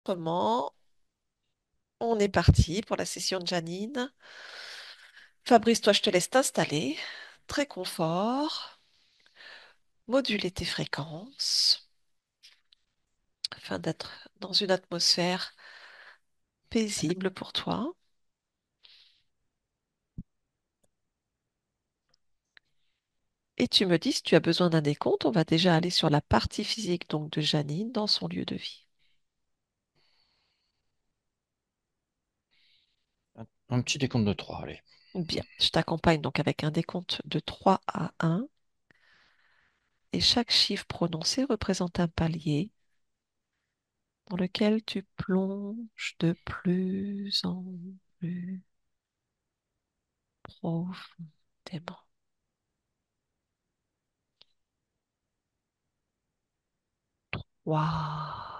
Comment? On est parti pour la session de Janine. Fabrice, toi, je te laisse t'installer. Très confort. Moduler tes fréquences afin d'être dans une atmosphère paisible pour toi. Et tu me dis si tu as besoin d'un décompte. On va déjà aller sur la partie physique donc de Janine dans son lieu de vie. Un petit décompte de 3, allez. Bien, je t'accompagne donc avec un décompte de 3 à 1 et chaque chiffre prononcé représente un palier dans lequel tu plonges de plus en plus profondément. Waouh!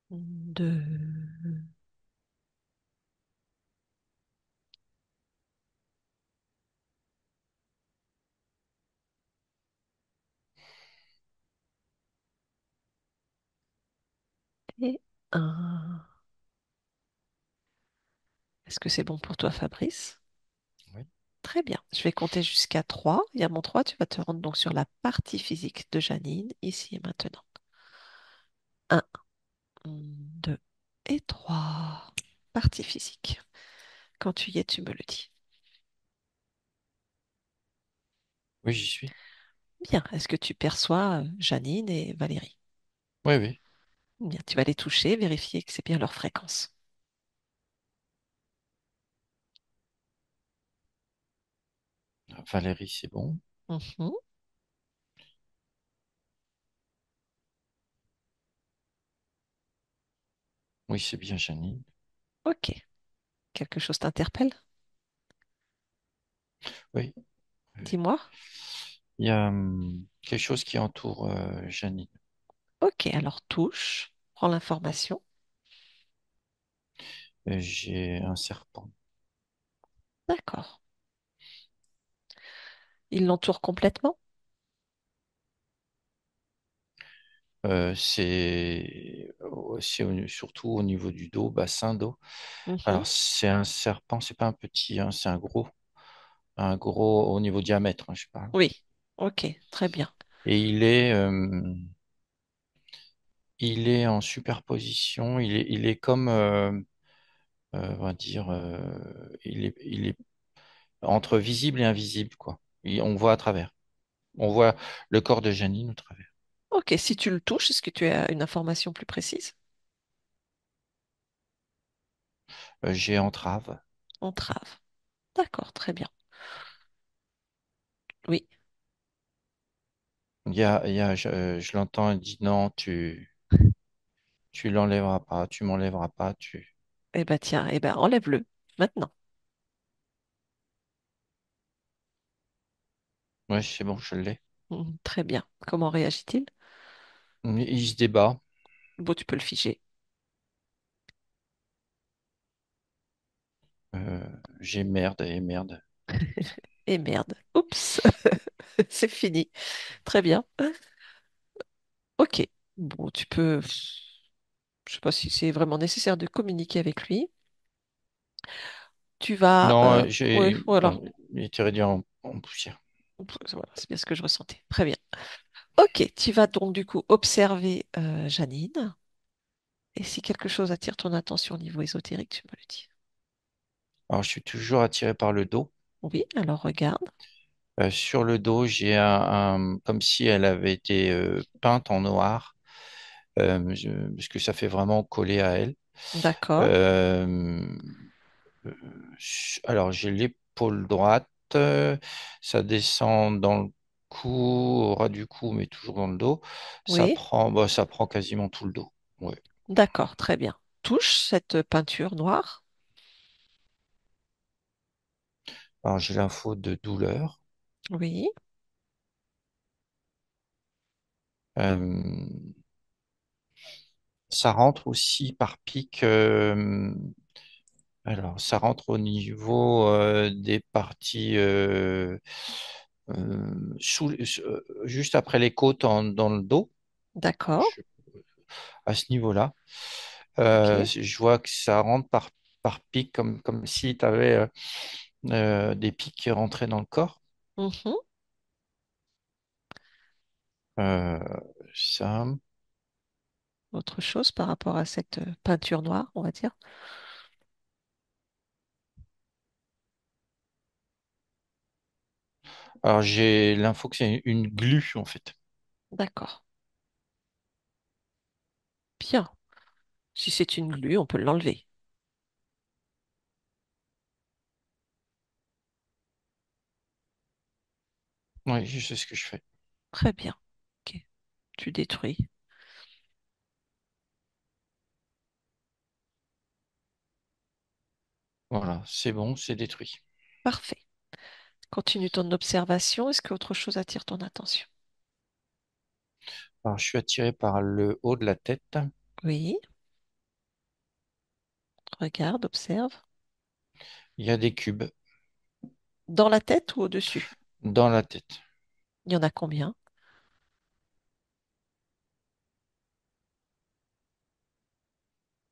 2 et un. Est-ce que c'est bon pour toi, Fabrice? Oui. Très bien. Je vais compter jusqu'à 3. Et à mon 3, tu vas te rendre donc sur la partie physique de Janine, ici et maintenant. Un, 2 et 3. Partie physique. Quand tu y es, tu me le dis. Oui, j'y suis. Bien. Est-ce que tu perçois Janine et Valérie? Oui, oui. Bien. Tu vas les toucher, vérifier que c'est bien leur fréquence. Valérie, c'est bon. Mhm. Oui, c'est bien, Janine. Ok. Quelque chose t'interpelle? Oui, oui. Dis-moi. Il y a quelque chose qui entoure Janine. Ok, alors touche, prends l'information. J'ai un serpent. D'accord. Il l'entoure complètement? Surtout au niveau du dos, bassin d'eau. Mhm. Alors, c'est un serpent, c'est pas un petit, hein, c'est un gros au niveau diamètre, hein, je parle. Oui. Ok, très bien. Et il est en superposition. Il est comme, on va dire, il est entre visible et invisible, quoi. On voit à travers. On voit le corps de Janine au travers. Ok, si tu le touches, est-ce que tu as une information plus précise? J'ai entrave. Entrave. D'accord, très bien. Oui. Je l'entends, elle dit non, tu l'enlèveras pas, tu m'enlèveras pas, tu. Eh ben tiens, eh ben enlève-le maintenant. Ouais, c'est bon, je l'ai. Très bien. Comment réagit-il? Il se débat. Bon, tu peux le figer. Euh, j'ai merde et merde. Et merde. Oups, c'est fini. Très bien. Ok. Bon, tu peux. Je sais pas si c'est vraiment nécessaire de communiquer avec lui. Tu vas. Non, Oui, voilà. bon, il était réduit en poussière. Voilà, c'est bien ce que je ressentais. Très bien. Ok, tu vas donc du coup observer Janine. Et si quelque chose attire ton attention au niveau ésotérique, tu me le dis. Alors, je suis toujours attiré par le dos. Oui, alors regarde. Sur le dos, comme si elle avait été peinte en noir, parce que ça fait vraiment coller à elle. D'accord. Euh, alors, j'ai l'épaule droite, ça descend dans le cou, au ras du cou, mais toujours dans le dos. Oui, Ça prend quasiment tout le dos. Ouais. d'accord, très bien. Touche cette peinture noire. Alors, j'ai l'info de douleur. Oui, Euh, Ça rentre aussi par pic. Alors, ça rentre au niveau des parties juste après les côtes dans le dos, D'accord. je- à ce niveau-là. Ok. Je vois que ça rentre par pic, comme si tu avais des pics qui rentraient dans le corps. Mhm. Euh, ça. Autre chose par rapport à cette peinture noire, on va dire. Alors, j'ai l'info que c'est une glu, en fait. D'accord. Bien. Si c'est une glu, on peut l'enlever. Oui, je sais ce que je fais. Très bien. Ok. Tu détruis. Voilà, c'est bon, c'est détruit. Parfait. Continue ton observation. Est-ce qu'autre chose attire ton attention? Alors, je suis attiré par le haut de la tête. Oui. Regarde, observe. Il y a des cubes Dans la tête ou au-dessus? dans la tête. Il y en a combien?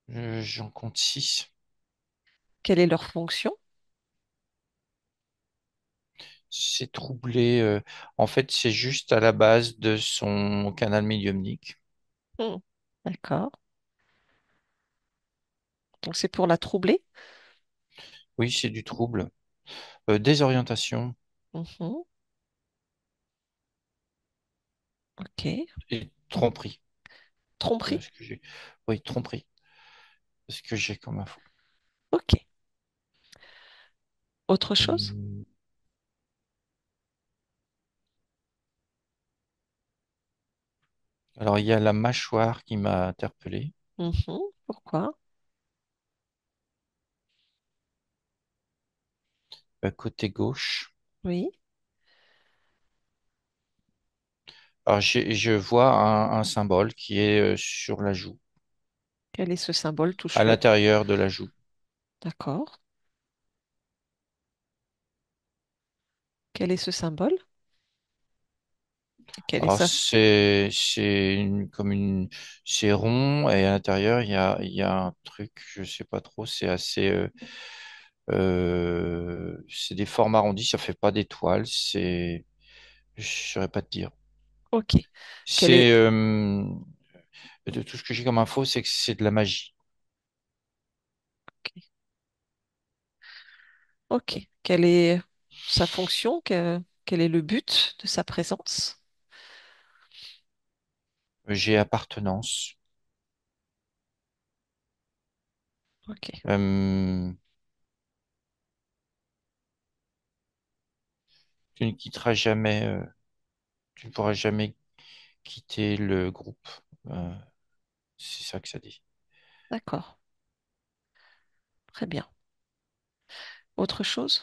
J'en compte 6. Quelle est leur fonction? C'est troublé. En fait, c'est juste à la base de son canal médiumnique. Hmm. D'accord. Donc c'est pour la troubler? Oui, c'est du trouble. Désorientation Mhm. Ok. et tromperie. Tromperie? Ce que j'ai. Oui, tromperie. Ce que j'ai comme info. Ok. Autre chose? Hum, Alors, il y a la mâchoire qui m'a interpellé, Mhm. Pourquoi? côté gauche. Oui. Alors, je vois un symbole qui est sur la joue, Quel est ce symbole? à Touche-le. l'intérieur de la joue. D'accord. Quel est ce symbole? Et quelle est Alors, sa... c'est rond et à l'intérieur, il y a un truc, je sais pas trop, c'est assez, c'est des formes arrondies, ça fait pas d'étoiles, je saurais pas te dire. Ok. Quelle est... C'est, de tout ce que j'ai comme info, c'est que c'est de la magie. Ok. Ok. Quelle est sa fonction? Quel est le but de sa présence? J'ai appartenance. Ok. Euh, tu ne quitteras jamais, tu ne pourras jamais quitter le groupe. Euh, c'est ça que ça dit. D'accord. Très bien. Autre chose?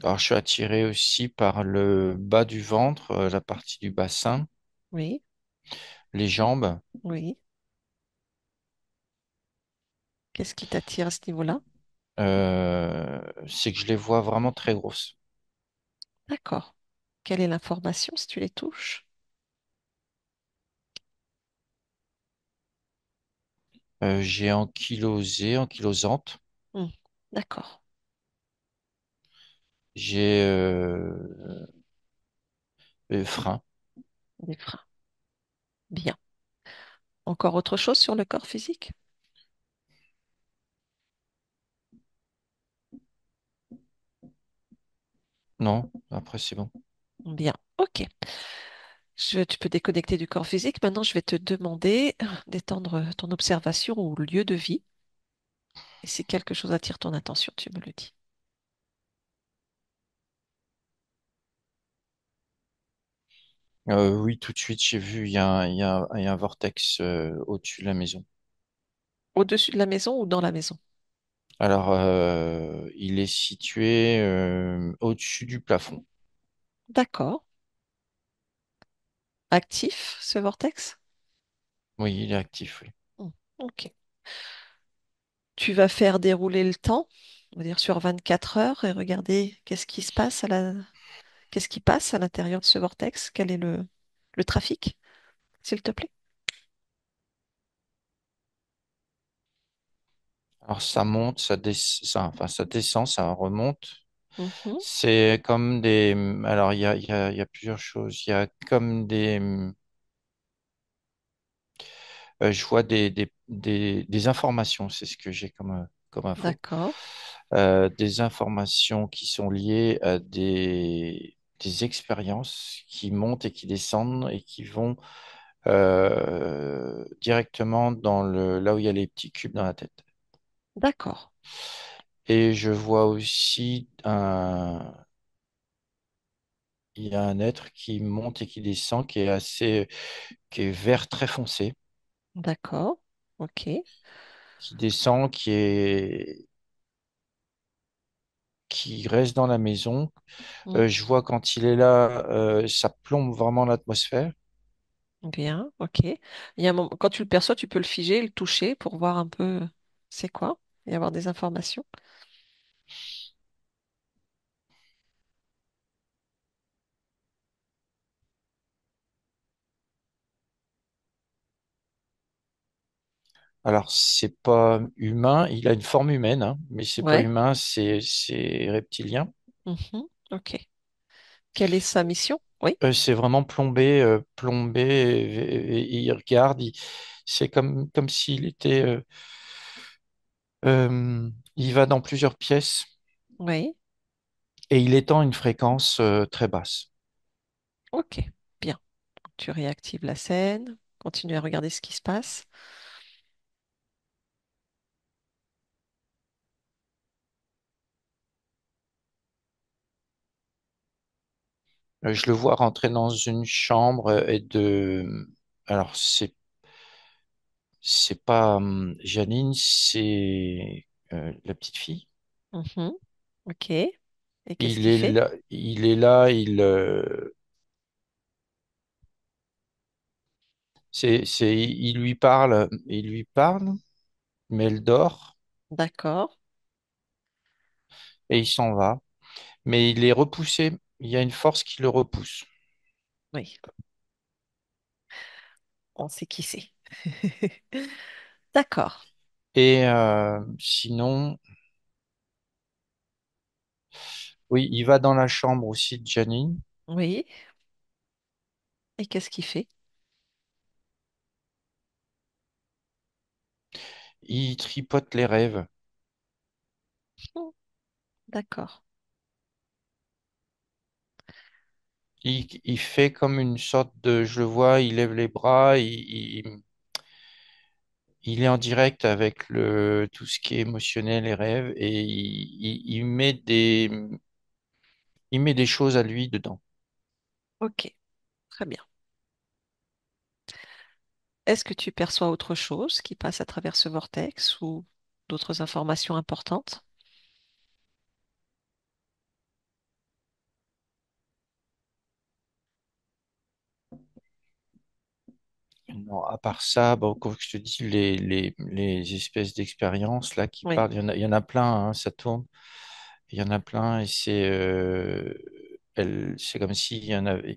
Alors, je suis attiré aussi par le bas du ventre, la partie du bassin, Oui. les jambes. Oui. Qu'est-ce qui t'attire à ce niveau-là? C'est que je les vois vraiment très grosses. D'accord. Quelle est l'information si tu les touches? J'ai ankylosé, ankylosante. Hmm. D'accord. J'ai frein. Des freins. Bien. Encore autre chose sur le corps physique? Non, après c'est bon. Bien. Ok. Tu peux déconnecter du corps physique. Maintenant, je vais te demander d'étendre ton observation au lieu de vie. Et si quelque chose attire ton attention, tu me le dis. Oui, tout de suite, j'ai vu, il y a un vortex au-dessus de la maison. Au-dessus de la maison ou dans la maison? Alors, il est situé au-dessus du plafond. D'accord. Actif, ce vortex? Oui, il est actif, oui. Hmm, ok. Tu vas faire dérouler le temps, on va dire sur 24 heures, et regarder qu'est-ce qui se passe qu'est-ce qui passe à l'intérieur de ce vortex, quel est le trafic, s'il te plaît. Alors, ça monte, enfin, ça descend, ça remonte. Mhm. C'est comme des... Alors, il y a plusieurs choses. Il y a comme des... je vois des informations, c'est ce que j'ai comme info. D'accord, Des informations qui sont liées à des expériences qui montent et qui descendent et qui vont directement là où il y a les petits cubes dans la tête. d'accord, Et je vois aussi il y a un être qui monte et qui descend, qui est vert très foncé, d'accord, ok. qui descend, qui reste dans la maison. Hmm. Je vois quand il est là, ça plombe vraiment l'atmosphère. Bien, ok. Il y a un moment, quand tu le perçois, tu peux le figer, le toucher pour voir un peu c'est quoi et avoir des informations. Alors, c'est pas humain, il a une forme humaine, hein, mais c'est pas Ouais. humain, c'est reptilien. Mhm. Ok. Quelle est sa mission? Oui. C'est vraiment plombé, et il regarde, c'est comme s'il était, il va dans plusieurs pièces Oui. et il étend une fréquence très basse. Ok. Bien. Tu réactives la scène. Continue à regarder ce qui se passe. Je le vois rentrer dans une chambre alors c'est pas Janine, c'est la petite fille. Mhm. Ok. Et qu'est-ce qu'il fait? Il est là, il lui parle, mais elle dort D'accord. et il s'en va. Mais il est repoussé. Il y a une force qui le repousse. Oui. On sait qui c'est. D'accord. Et sinon, oui, il va dans la chambre aussi de Janine. Oui. Et qu'est-ce qu'il fait? Il tripote les rêves. Hmm. D'accord. Il fait comme une sorte de, je le vois, il lève les bras, il est en direct avec tout ce qui est émotionnel et rêve et il met des choses à lui dedans. Ok. Très bien. Est-ce que tu perçois autre chose qui passe à travers ce vortex ou d'autres informations importantes? Non, à part ça, bon, comme je te dis, les espèces d'expériences là qui Oui. parlent, il y en a plein, hein, ça tourne. Il y en a plein et c'est comme s'il y en avait,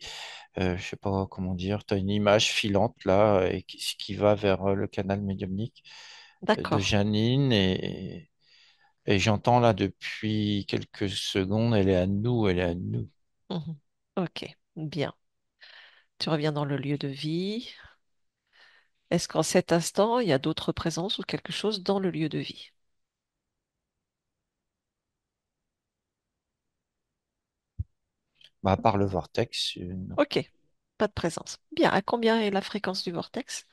je sais pas comment dire, tu as une image filante là et qui va vers le canal médiumnique de D'accord. Janine et j'entends là depuis quelques secondes, elle est à nous. Mhm. Ok. Bien. Tu reviens dans le lieu de vie. Est-ce qu'en cet instant, il y a d'autres présences ou quelque chose dans le lieu de vie? Bah, à part le vortex, non. Ok. Pas de présence. Bien. À combien est la fréquence du vortex?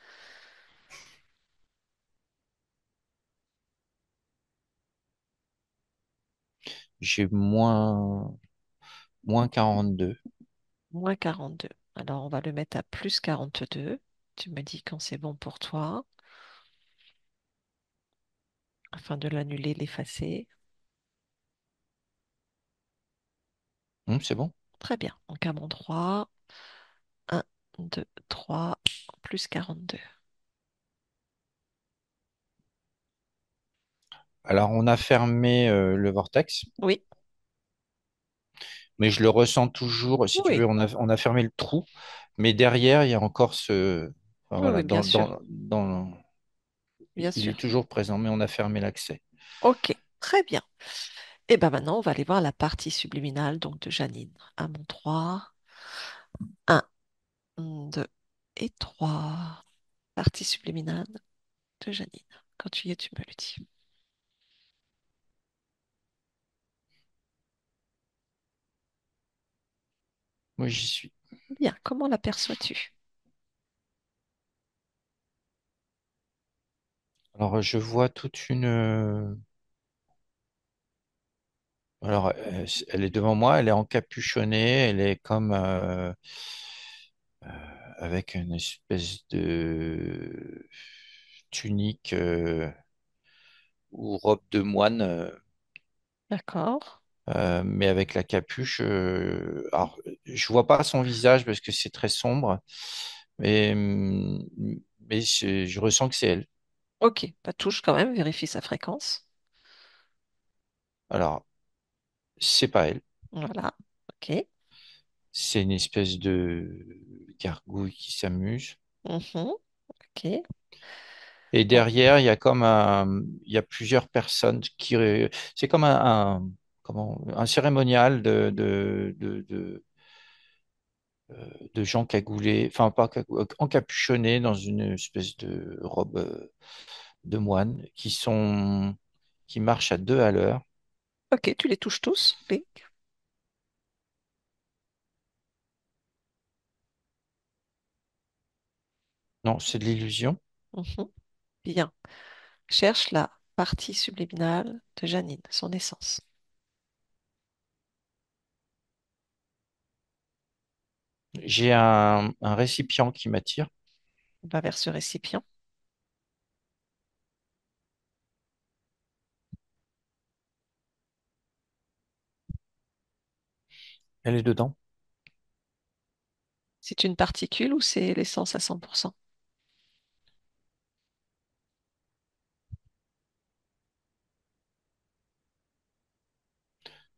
J'ai moins 42. Moins 42. Alors, on va le mettre à plus 42. Tu me dis quand c'est bon pour toi. afin de l'annuler, l'effacer. C'est bon. Très bien. Donc à mon droit, 1, 2, 3, plus 42. Alors, on a fermé le vortex, Oui, mais je le ressens toujours. Si tu veux, oui, on a fermé le trou, mais derrière, il y a encore ce. Enfin, oui, voilà, oui, bien sûr, bien il est sûr. toujours présent, mais on a fermé l'accès. Ok, très bien. Et bien maintenant, on va aller voir la partie subliminale donc de Janine. À mon 3, 1, 2 et 3. Partie subliminale de Janine. Quand tu y es, tu me le dis. Moi, j'y suis. Bien, comment l'aperçois-tu? Alors, je vois toute une. Alors, elle est devant moi, elle est encapuchonnée, elle est comme avec une espèce de tunique ou robe de moine, D'accord. mais avec la capuche. Alors, je vois pas son visage parce que c'est très sombre, mais, je ressens que c'est elle. Ok, bah, touche quand même, vérifie sa fréquence. Alors, c'est pas elle, Voilà, ok. c'est une espèce de gargouille qui s'amuse. Mhm, ok. Et Bon, derrière, il y a plusieurs personnes c'est comme un cérémonial de gens cagoulés, enfin pas encapuchonnés dans une espèce de robe de moine qui marchent à deux à l'heure. ok, tu les touches tous. Clic. Non, c'est de l'illusion. Mhm, bien. Cherche la partie subliminale de Janine, son essence. J'ai un récipient qui m'attire. Va vers ce récipient. Elle est dedans. C'est une particule ou c'est l'essence à 100%?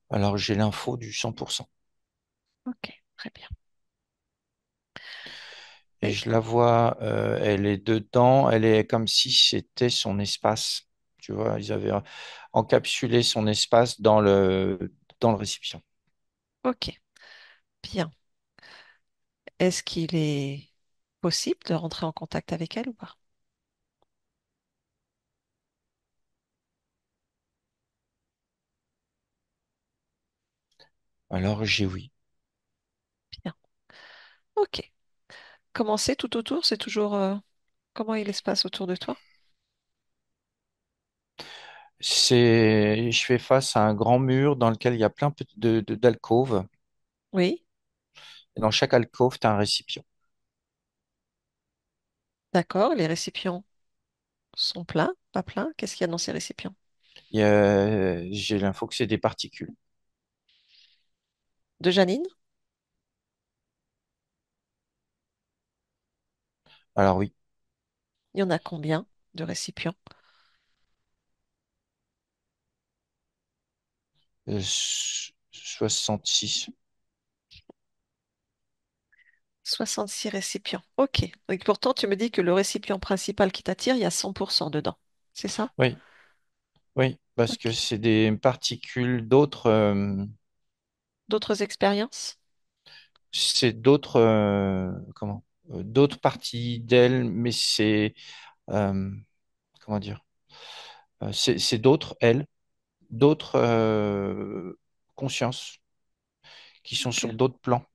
Alors j'ai l'info du 100%. Ok, très bien. Et Et- je la vois, elle est dedans, elle est comme si c'était son espace. Tu vois, ils avaient encapsulé son espace dans le récipient. ok, bien. Est-ce qu'il est possible de rentrer en contact avec elle ou pas? Alors j'ai oui. Bien. Ok. Comment c'est tout autour? C'est toujours comment est l'espace autour de toi? Je fais face à un grand mur dans lequel il y a plein d'alcôves. Oui, Et dans chaque alcôve, tu as un récipient. d'accord. Les récipients sont pleins, pas pleins. Qu'est-ce qu'il y a dans ces récipients? J'ai l'info que c'est des particules. De Janine? Alors oui, Il y en a combien de récipients? 66. 66 récipients. Ok. Donc pourtant, tu me dis que le récipient principal qui t'attire, il y a 100% dedans. C'est ça? Oui, oui, parce que Ok. c'est des particules d'autres. D'autres expériences? C'est d'autres parties d'elle, mais euh, comment dire, c'est d'autres elles, d'autres consciences qui sont Ok. sur d'autres plans.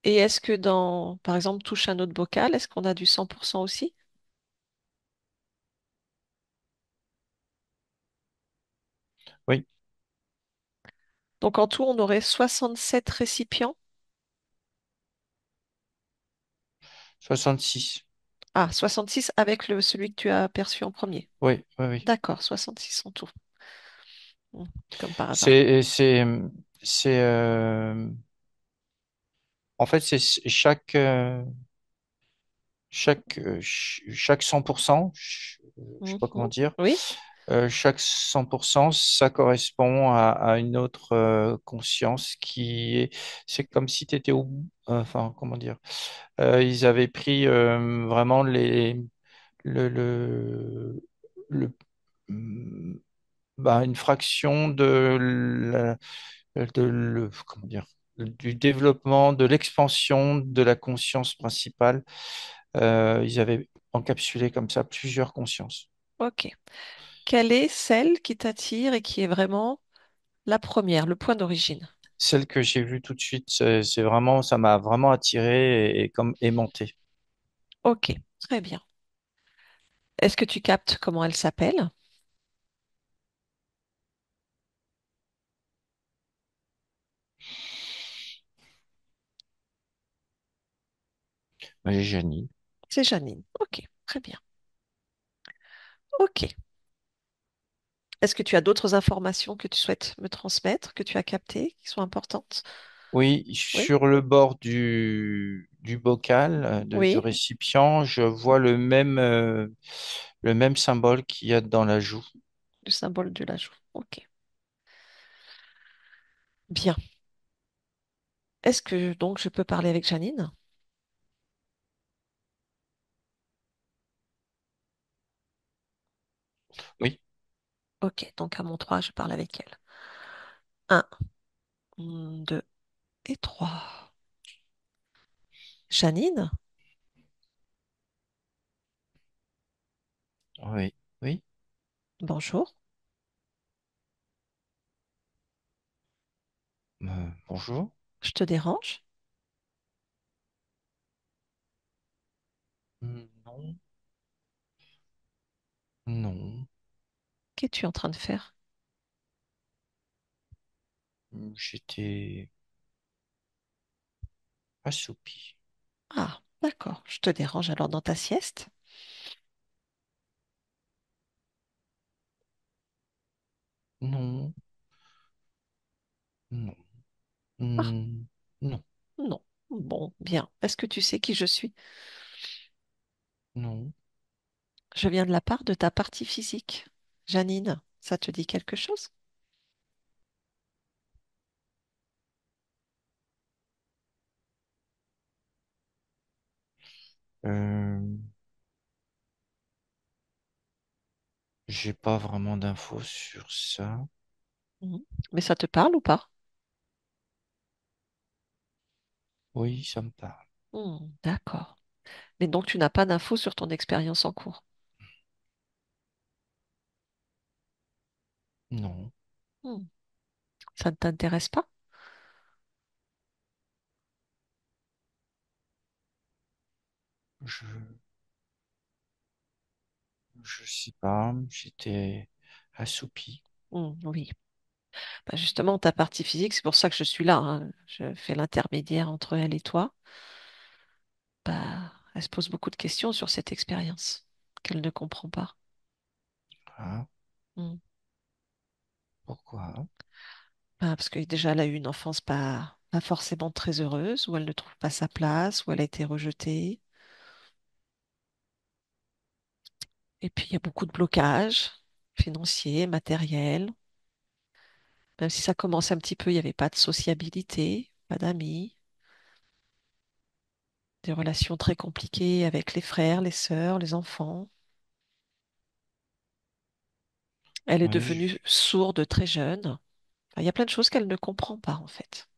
Et est-ce que dans, par exemple, touche un autre bocal, est-ce qu'on a du 100% aussi? Oui, Donc en tout, on aurait 67 récipients. 66. Ah, 66 avec celui que tu as aperçu en premier. Oui, oui, oui. D'accord, 66 en tout. Hmm, comme par hasard. C'est, c'est, c'est, en fait, c'est chaque 100%, je sais pas comment Mhm. dire, Oui, chaque 100%, ça correspond à une autre conscience qui est, c'est comme si tu étais au, enfin, comment dire, ils avaient pris vraiment le, le, hum, bah, une fraction comment dire, du développement, de l'expansion de la conscience principale. Ils avaient encapsulé comme ça plusieurs consciences. ok. Quelle est celle qui t'attire et qui est vraiment la première, le point d'origine? Celle que j'ai vue tout de suite, c'est vraiment, ça m'a vraiment attiré et comme aimanté. Ok, très bien. Est-ce que tu captes comment elle s'appelle? Ouais, Janine. C'est Janine. Ok, très bien. Ok. Est-ce que tu as d'autres informations que tu souhaites me transmettre, que tu as captées, qui sont importantes? Oui, Oui, sur le bord du bocal, du oui, récipient, je vois le même symbole qu'il y a dans la joue. le symbole de la joue. Ok, bien. Est-ce que donc je peux parler avec Janine? Oui, Ok, donc à mon 3, je parle avec elle. Un, 2 et 3. Janine, oui, oui. bonjour. Bonjour. Je te dérange? Non, non. Qu'es-tu en train de faire? J'étais assoupi. Ah, d'accord. Je te dérange alors dans ta sieste? Non, non, Ah, non, non. Bon, bien. Est-ce que tu sais qui je suis? non. Je viens de la part de ta partie physique. Janine, ça te dit quelque chose? Euh, j'ai pas vraiment d'infos sur ça. Mhm. Mais ça te parle ou pas? Oui, ça me parle. D'accord. Mais donc tu n'as pas d'infos sur ton expérience en cours. Non, Hmm. Ça ne t'intéresse pas? je, je sais pas. J'étais assoupi. Oui. Bah, justement, ta partie physique, c'est pour ça que je suis là, hein. Je fais l'intermédiaire entre elle et toi. Bah, elle se pose beaucoup de questions sur cette expérience qu'elle ne comprend pas. Ah, Hmm. pourquoi? Bah, parce que déjà, elle a eu une enfance pas forcément très heureuse, où elle ne trouve pas sa place, où elle a été rejetée. Et puis, il y a beaucoup de blocages financiers, matériels. Même si ça commence un petit peu, il n'y avait pas de sociabilité, pas d'amis, des relations très compliquées avec les frères, les sœurs, les enfants. Elle est Oui, devenue sourde très jeune. Enfin, il y a plein de choses qu'elle ne comprend pas, en fait.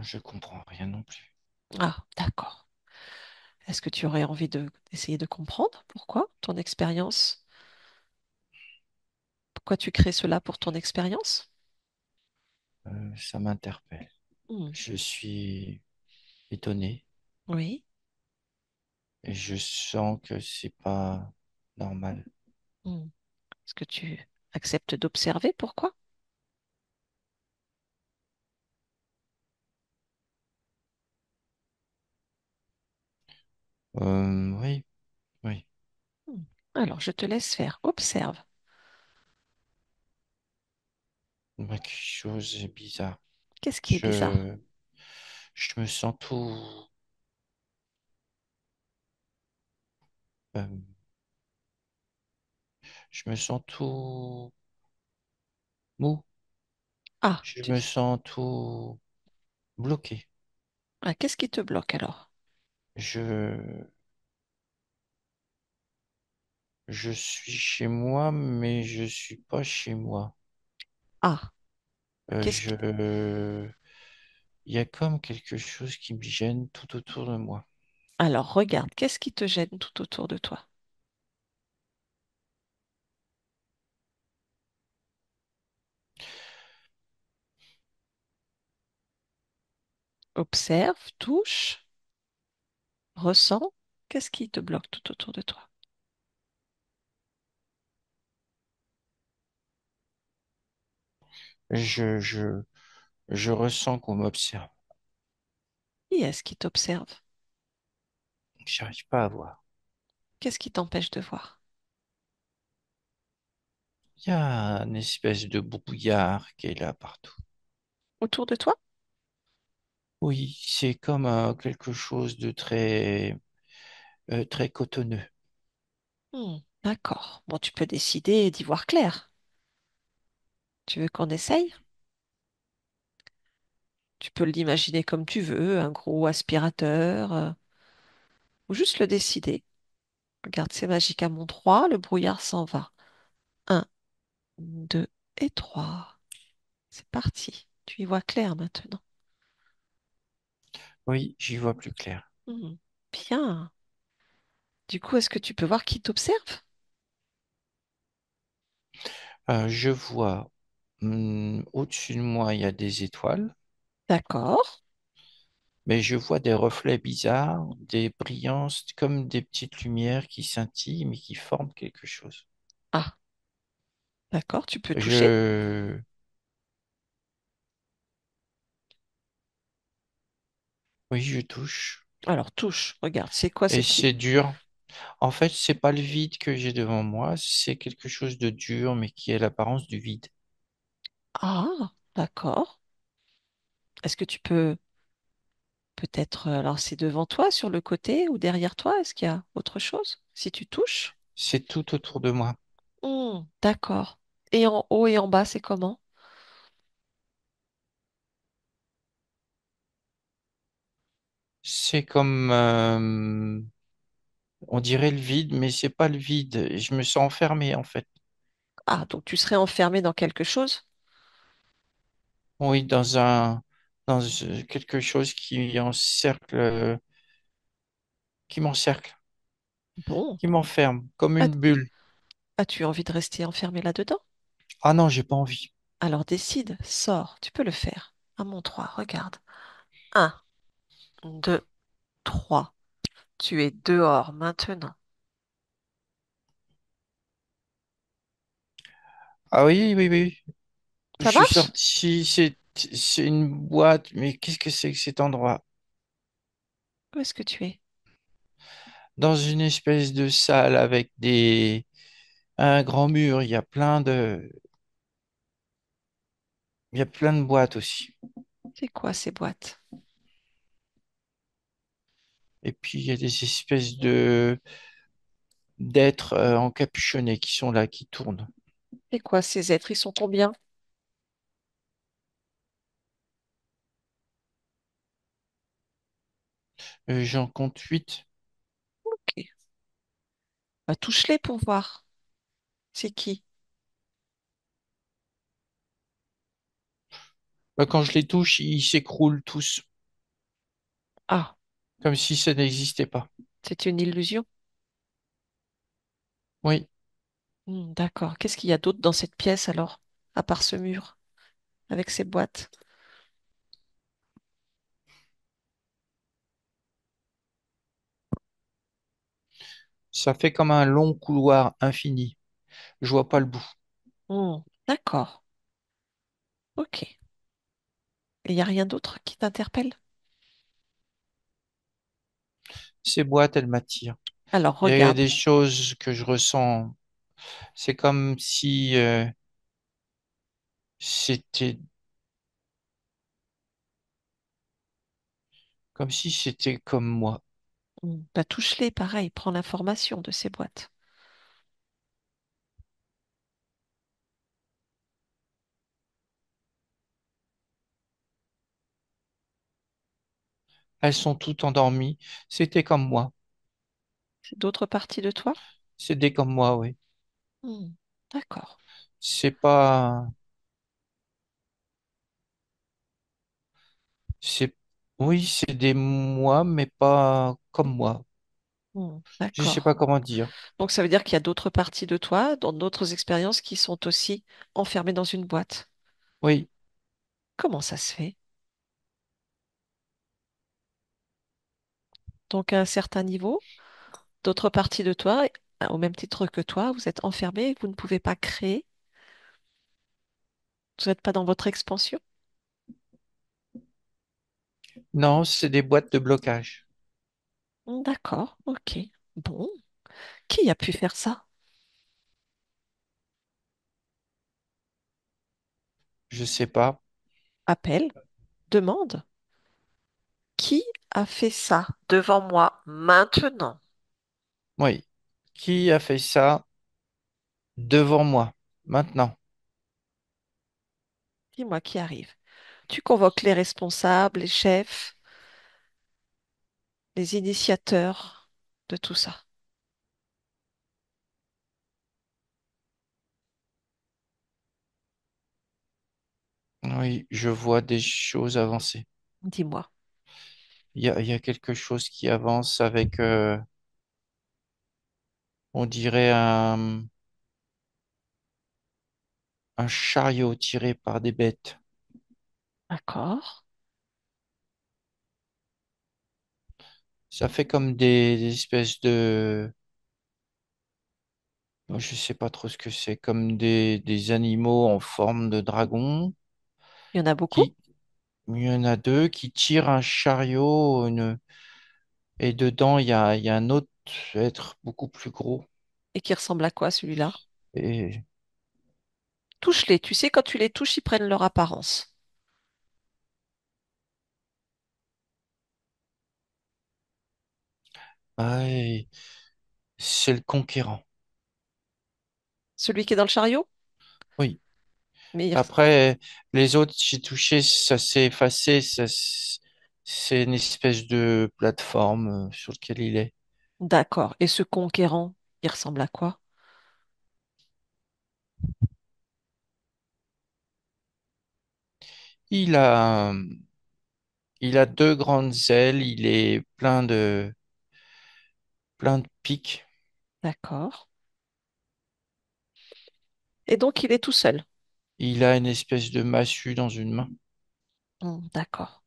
je comprends rien non plus. Ah, d'accord. Est-ce que tu aurais envie d'essayer de comprendre pourquoi ton expérience, pourquoi tu crées cela pour ton expérience? Ça m'interpelle. Hmm. Je suis étonné Oui. et je sens que c'est pas normal. Hmm. Est-ce que tu acceptes d'observer pourquoi? Oui, Alors, je te laisse faire. Observe. Bah, quelque chose est bizarre. Qu'est-ce qui est bizarre? Je, je me sens tout, euh, je me sens tout mou. Ah, Je me sens tout bloqué. qu'est-ce qui te bloque alors? Je, je suis chez moi, mais je suis pas chez moi. Ah, Euh, qu'est-ce je, qui... il y a comme quelque chose qui me gêne tout autour de moi. Alors, regarde, qu'est-ce qui te gêne tout autour de toi? Observe, touche, ressens. Qu'est-ce qui te bloque tout autour de toi? Je, je, je ressens qu'on m'observe. Qui est-ce qui t'observe? J'arrive pas à voir. Qu'est-ce qui t'empêche de voir? Il y a une espèce de brouillard qui est là partout. Autour de toi? Oui, c'est comme quelque chose de très cotonneux. D'accord. Bon, tu peux décider d'y voir clair. Tu veux qu'on essaye? Tu peux l'imaginer comme tu veux, un gros aspirateur, ou juste le décider. Regarde, c'est magique à mon 3, le brouillard s'en va. Un, 2 et 3. C'est parti. Tu y vois clair maintenant. Oui, j'y vois plus clair. Hmm, bien. Du coup, est-ce que tu peux voir qui t'observe? Je vois au-dessus de moi, il y a des étoiles, D'accord. mais je vois des reflets bizarres, des brillances, comme des petites lumières qui scintillent, mais qui forment quelque chose. Ah, d'accord, tu peux toucher. Je, oui, je touche. Alors, touche. Regarde, c'est quoi Et cette... c'est dur. En fait, c'est pas le vide que j'ai devant moi, c'est quelque chose de dur, mais qui a l'apparence du vide. Ah, d'accord. Est-ce que tu peux peut-être... alors, c'est devant toi, sur le côté ou derrière toi? Est-ce qu'il y a autre chose? Si tu touches? C'est tout autour de moi. D'accord. Et en haut et en bas, c'est comment? C'est comme, on dirait le vide, mais c'est pas le vide. Je me sens enfermé, en fait. Ah, donc tu serais enfermé dans quelque chose? Oui, dans quelque chose qui m'encercle, Bon. qui m'enferme, comme As- une bulle. As-tu envie de rester enfermé là-dedans? Ah non, j'ai pas envie. Alors décide, sors, tu peux le faire. À mon 3, regarde. Un, 2, 3. Tu es dehors maintenant. Ah oui, oui, oui. Je Ça suis marche? sorti, c'est une boîte, mais qu'est-ce que c'est que cet endroit? Où est-ce que tu es? Dans une espèce de salle avec un grand mur, il y a plein de boîtes aussi. C'est quoi ces boîtes? Et puis il y a des espèces d'êtres encapuchonnés qui sont là, qui tournent. C'est quoi ces êtres? Ils sont combien? J'en compte 8. Ok. Bah, touche-les pour voir. C'est qui? Bah, quand je les touche, ils s'écroulent tous, Ah, comme si ça n'existait pas. c'est une illusion. Oui, D'accord. Qu'est-ce qu'il y a d'autre dans cette pièce alors, à part ce mur avec ces boîtes? ça fait comme un long couloir infini. Je vois pas le bout. D'accord. Ok. Et il n'y a rien d'autre qui t'interpelle? Ces boîtes, elles m'attirent. Alors Il y a regarde. des choses que je ressens. C'est c'était comme si c'était comme moi. Bah, touche-les, pareil, prends l'information de ces boîtes. Elles sont toutes endormies. C'était comme moi. C'est d'autres parties de toi? C'était comme moi, oui. Hmm, d'accord. C'est pas, c'est, oui, c'est des moi, mais pas comme moi. Je sais D'accord. pas comment dire. Donc ça veut dire qu'il y a d'autres parties de toi, dans d'autres expériences qui sont aussi enfermées dans une boîte. Oui, Comment ça se fait? Donc à un certain niveau, d'autres parties de toi, au même titre que toi, vous êtes enfermés, vous ne pouvez pas créer, vous n'êtes pas dans votre expansion? non, c'est des boîtes de blocage. D'accord, ok. Bon, qui a pu faire ça? Je sais pas. Appelle, demande. Qui a fait ça devant moi maintenant? Oui. Qui a fait ça devant moi, maintenant? Dis-moi qui arrive. Tu convoques les responsables, les chefs, les initiateurs de tout ça. Oui, je vois des choses avancer. Dis-moi. Il y a quelque chose qui avance avec, on dirait un chariot tiré par des bêtes. D'accord. Ça fait comme des espèces de, moi, je sais pas trop ce que c'est, comme des animaux en forme de dragon. Il y en a beaucoup Qui, il y en a deux qui tirent un chariot, et dedans il y a un autre être beaucoup plus gros. et qui ressemblent à quoi celui-là? Et Touche-les. Tu sais, quand tu les touches, ils prennent leur apparence. ouais, c'est le conquérant. Celui qui est dans le chariot? Oui. Mais Après, les autres, j'ai touché, ça s'est effacé. C'est une espèce de plateforme sur laquelle il est. d'accord. Et ce conquérant, il ressemble à quoi? Il a, il a deux grandes ailes. Il est plein de pics. D'accord. Et donc, il est tout seul. Il a une espèce de massue dans une main. D'accord.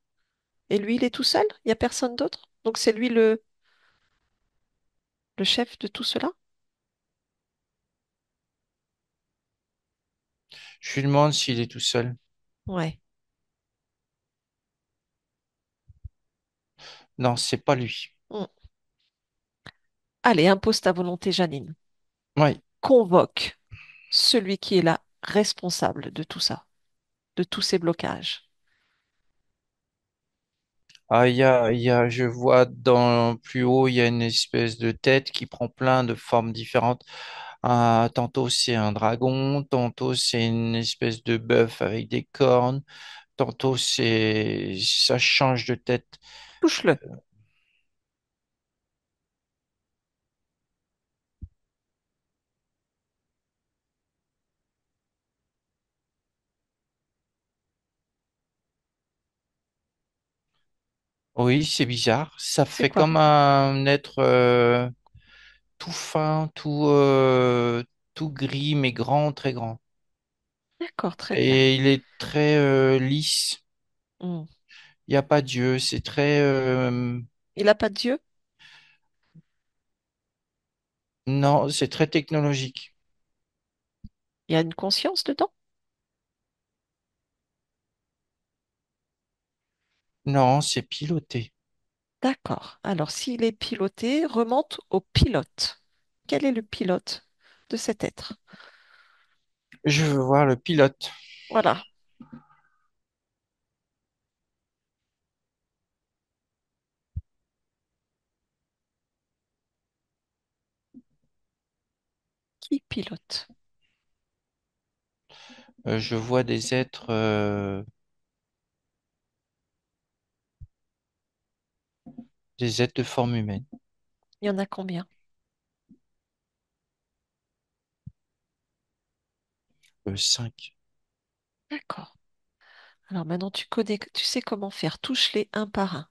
Et lui, il est tout seul? Il n'y a personne d'autre? Donc, c'est lui le chef de tout cela? Je lui demande s'il est tout seul. Ouais. Non, c'est pas lui. Hmm. Allez, impose ta volonté, Janine. Oui. Convoque celui qui est là, responsable de tout ça, de tous ces blocages. Ah, je vois plus haut, il y a une espèce de tête qui prend plein de formes différentes. Ah, tantôt c'est un dragon, tantôt c'est une espèce de bœuf avec des cornes, tantôt ça change de tête. Touche-le. Oui, c'est bizarre. Ça C'est fait quoi? comme un être tout fin, tout gris, mais grand, très grand. D'accord, très bien. Et il est très lisse. Hmm. Il n'y a pas d'yeux. C'est très... Il n'a pas d'yeux? non, c'est très technologique. Il y a une conscience dedans? Non, c'est piloté. D'accord. Alors, s'il est piloté, remonte au pilote. Quel est le pilote de cet être? Je veux voir le pilote. Voilà. Qui pilote? Je vois des êtres de forme humaine. Il y en a combien? 5. D'accord. Alors maintenant, tu connais, tu sais comment faire. Touche-les un par un.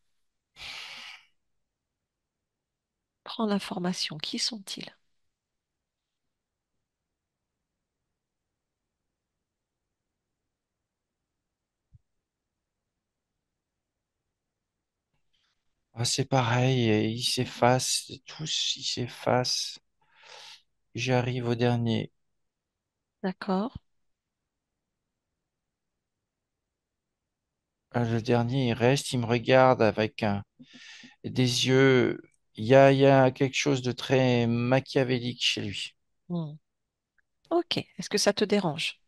Prends l'information. Qui sont-ils? Ah, c'est pareil, et ils s'effacent, tous ils s'effacent. J'arrive au dernier. D'accord. Le dernier, il reste, il me regarde avec des yeux. Il y a quelque chose de très machiavélique chez lui. Hmm. Ok. Est-ce que ça te dérange?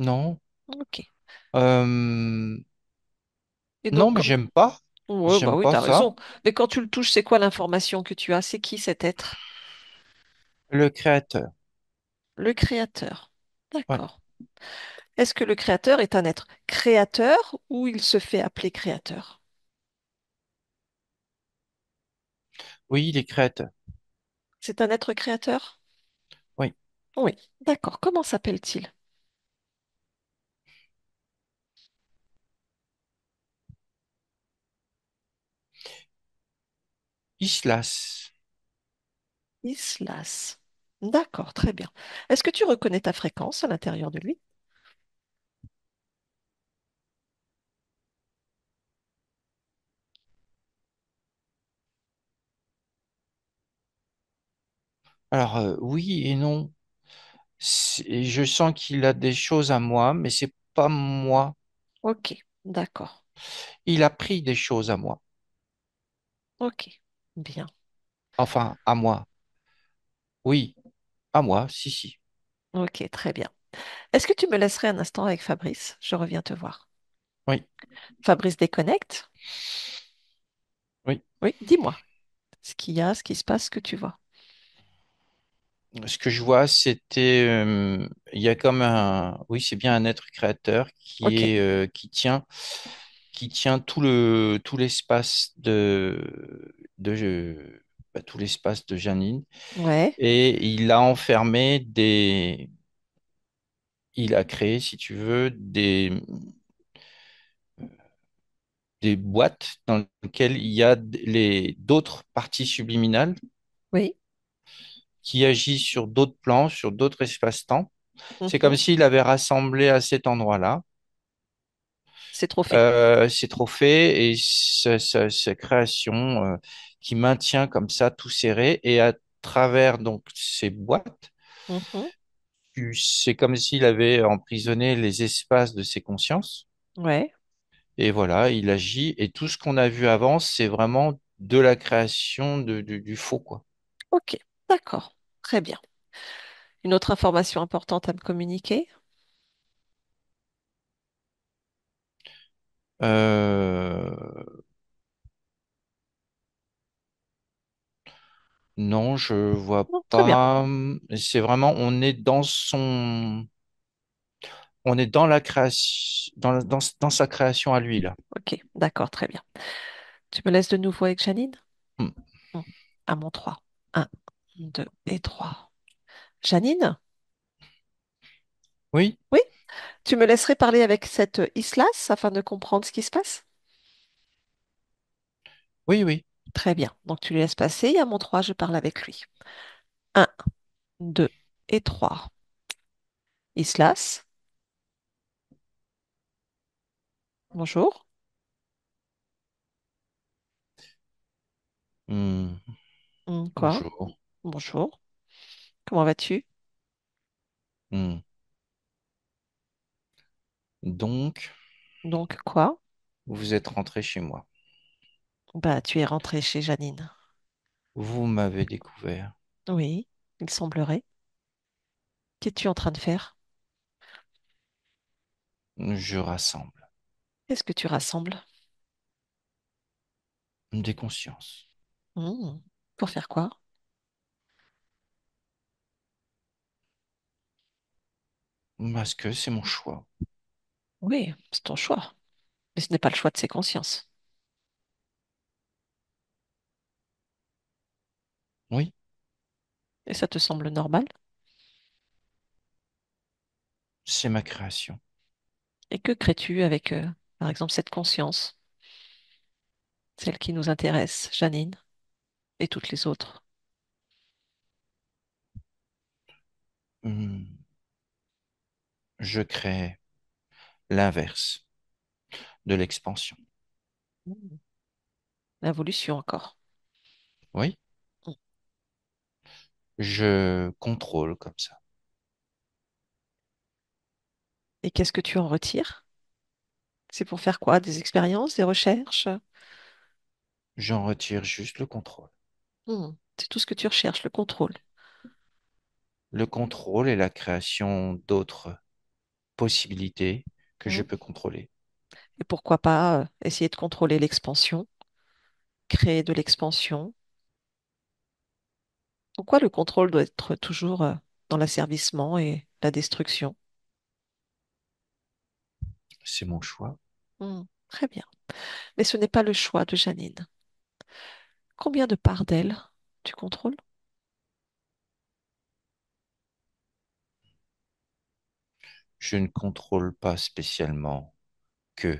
Non, Ok. euh, Et non, donc, mais j'aime pas. ouais, bah J'aime oui, pas t'as ça. raison. Mais quand tu le touches, c'est quoi l'information que tu as? C'est qui cet être? Le créateur. Le créateur. Ouais. D'accord. Est-ce que le créateur est un être créateur ou il se fait appeler créateur? Oui, il est créateur. C'est un être créateur? Oui. Oui. D'accord. Comment s'appelle-t-il? Islas. Islas. D'accord, très bien. Est-ce que tu reconnais ta fréquence à l'intérieur de lui? Alors, oui et non. Je sens qu'il a des choses à moi, mais c'est pas moi. Ok, d'accord. Il a pris des choses à moi. Ok, bien. Enfin, à moi. Oui, à moi, si, si. Ok, très bien. Est-ce que tu me laisserais un instant avec Fabrice? Je reviens te voir. Oui, Fabrice déconnecte? oui. Oui, dis-moi ce qu'il y a, ce qui se passe, ce que tu vois. Ce que je vois, il y a comme oui, c'est bien un être créateur Ok, qui tient tout l'espace tout l'espace de Janine, ouais, et il a créé, si tu veux, des boîtes dans lesquelles il y a d'autres parties subliminales oui, qui agissent sur d'autres plans, sur d'autres espaces-temps. C'est mhm. comme s'il avait rassemblé à cet endroit-là C'est trop fait. ces trophées et sa création qui maintient comme ça tout serré. Et à travers donc ces boîtes, Mhm. c'est comme s'il avait emprisonné les espaces de ses consciences. Ouais, Et voilà, il agit. Et tout ce qu'on a vu avant, c'est vraiment de la création du faux, quoi. ok, d'accord, très bien. Une autre information importante à me communiquer? Euh, non, je vois Non, très bien. pas. C'est vraiment, on est dans la création, dans sa création à lui, là. Ok, d'accord, très bien. Tu me laisses de nouveau avec Janine? Hmm. Hmm. À mon 3. Un, 2 et 3. Janine? Oui, Oui? Tu me laisserais parler avec cette Islas afin de comprendre ce qui se passe? oui, oui. Très bien. Donc tu lui laisses passer et à mon 3, je parle avec lui. Un, 2 et 3. Islas? Bonjour. Hmm, Quoi? bonjour. Bonjour. Comment vas-tu? Hmm. Donc, Donc quoi? Vous êtes rentré chez moi. Bah, tu es rentré chez Janine. Vous m'avez découvert. Oui, il semblerait. Qu'es-tu en train de faire? Je rassemble Qu'est-ce que tu rassembles? des consciences. Hmm. Pour faire quoi? Parce que c'est mon choix. Oui, c'est ton choix. Mais ce n'est pas le choix de ses consciences. Oui, Et ça te semble normal? c'est ma création. Et que crées-tu avec, par exemple, cette conscience, celle qui nous intéresse, Janine, et toutes les autres? Hmm, Je crée l'inverse de l'expansion. Hmm. L'involution encore. Oui, Hmm. je contrôle comme ça. Et qu'est-ce que tu en retires? C'est pour faire quoi? Des expériences, des recherches? J'en retire juste le contrôle. Hmm. C'est tout ce que tu recherches, le contrôle. Le contrôle et la création d'autres possibilités que je Hmm. peux contrôler. Et pourquoi pas essayer de contrôler l'expansion, créer de l'expansion? Pourquoi le contrôle doit être toujours dans l'asservissement et la destruction? C'est mon choix. Très bien. Mais ce n'est pas le choix de Janine. Combien de parts d'elle tu contrôles? Je ne contrôle pas spécialement que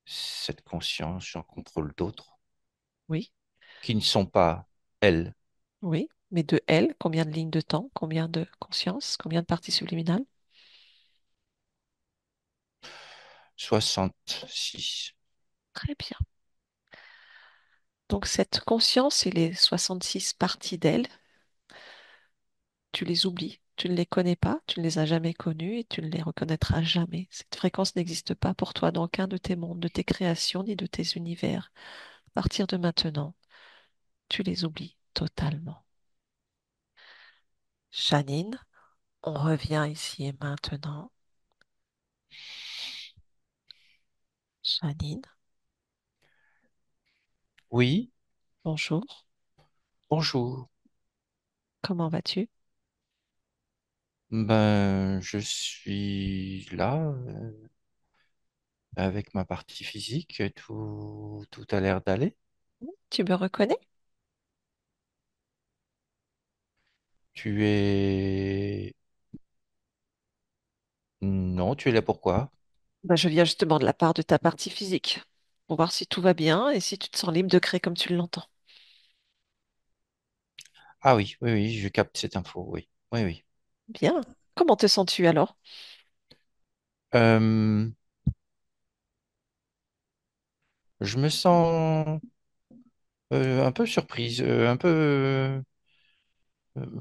cette conscience, j'en contrôle d'autres Oui, qui ne sont pas elles. oui. Mais de elle, combien de lignes de temps? Combien de conscience? Combien de parties subliminales? 66. Très bien. Donc cette conscience et les 66 parties d'elle, tu les oublies. Tu ne les connais pas, tu ne les as jamais connues et tu ne les reconnaîtras jamais. Cette fréquence n'existe pas pour toi dans aucun de tes mondes, de tes créations ni de tes univers. À partir de maintenant, tu les oublies totalement. Janine, on revient ici et maintenant. Janine, Oui, bonjour. bonjour. Comment vas-tu? Ben, je suis là avec ma partie physique. Tout a l'air d'aller. Tu me reconnais? Tu es... Non, tu es là pourquoi? Ben, je viens justement de la part de ta partie physique pour voir si tout va bien et si tu te sens libre de créer comme tu l'entends. Ah oui, oui, oui, je capte cette info, oui. Oui, oui. Bien. Comment te sens-tu alors? Euh, je me sens un peu surprise, un peu...